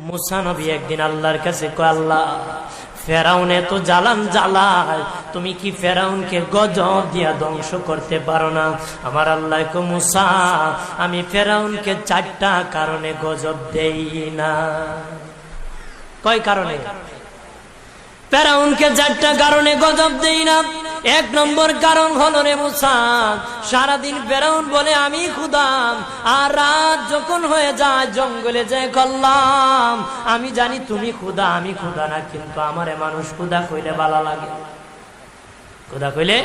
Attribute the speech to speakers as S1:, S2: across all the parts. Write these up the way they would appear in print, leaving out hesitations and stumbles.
S1: মুসা নবী একদিন আল্লাহর কাছে কয়, আল্লাহ ফেরাউন এত জ্বালান জ্বালায়, তুমি কি ফেরাউনকে গজব দিয়া ধ্বংস করতে পারো না? আমার আল্লাহ কয়, মুসা আমি ফেরাউনকে 4টা কারণে গজব দেই না। কয় কারণে? ফেরাউনকে 4টা কারণে গজব দেই না। 1 নম্বর কারণ হলো, রে মুসা, সারাদিন ফেরাউন বলে আমি খোদা, আর রাত যখন হয়ে যায় জঙ্গলে যায় কল্লাম আমি জানি তুমি খোদা, আমি খোদা না, কিন্তু আমারে মানুষ খোদা কইলে ভালো লাগে, খোদা কইলে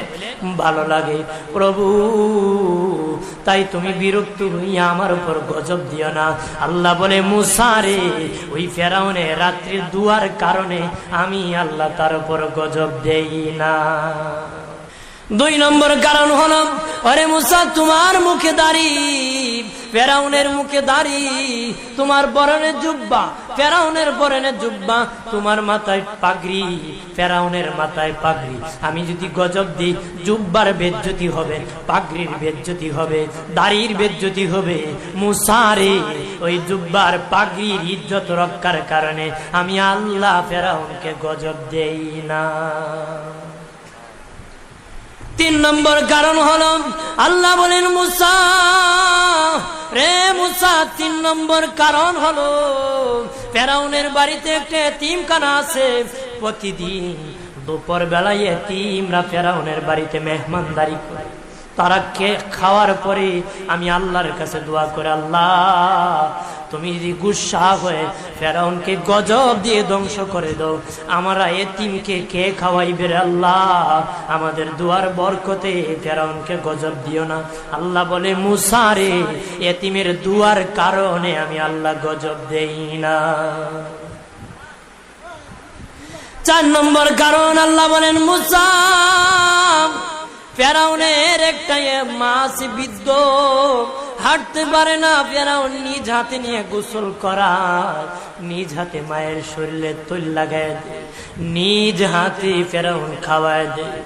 S1: ভালো লাগে। প্রভু তাই তুমি বিরক্ত হইয়া আমার উপর গজব দিও না। আল্লাহ বলে, মুসা রে, ওই ফেরাউনে রাত্রির দুয়ার কারণে আমি আল্লাহ তার উপর গজব দেই না। 2 নম্বর কারণ হলো, আরে মুসা তোমার মুখে দাড়ি, ফেরাউনের মুখে দাড়ি, তোমার পরনে জুব্বা, ফেরাউনের পরনে জুব্বা, তোমার মাথায় পাগড়ি, ফেরাউনের মাথায় পাগড়ি। আমি যদি গজব দিই, জুব্বার বেজ্জতি হবে, পাগড়ির বেজ্জতি হবে, দাড়ির বেজ্জতি হবে। মুসা রে, ওই জুব্বার পাগড়ির ইজ্জত রক্ষার কারণে আমি আল্লাহ ফেরাউনকে গজব দেই না। 3 নম্বর কারণ হলো, আল্লাহ বলেন, মুসা রে মুসা, 3 নম্বর কারণ হলো, ফেরাউনের বাড়িতে একটা এতিমখানা আছে। প্রতিদিন দুপুর বেলায় এতিমরা ফেরাউনের বাড়িতে মেহমানদারি করে। তারা খাওয়ার পরে আমি আল্লাহর কাছে দোয়া করে, আল্লাহ তুমি যদি গুসা হয়ে ফেরাউনকে গজব দিয়ে ধ্বংস করে দাও, আমরা এতিমকে কে খাওয়াইবে রে আল্লাহ, আমাদের দুয়ার বরকতে ফেরাউনকে গজব দিও না। আল্লাহ বলে, মুসা রে, এতিমের দুয়ার কারণে আমি আল্লাহ গজব দেই না। 4 নম্বর কারণ, আল্লাহ বলেন, মুসা ফেরাউনের একটা মাছ বিদ্ধ, হাঁটতে পারে না, ফেরাউন নিজ হাতে নিয়ে গোসল করায়, নিজ হাতে মায়ের শরীরে তৈল লাগায় দেয়, নিজ হাতে ফেরাউন খাওয়ায় দেয়।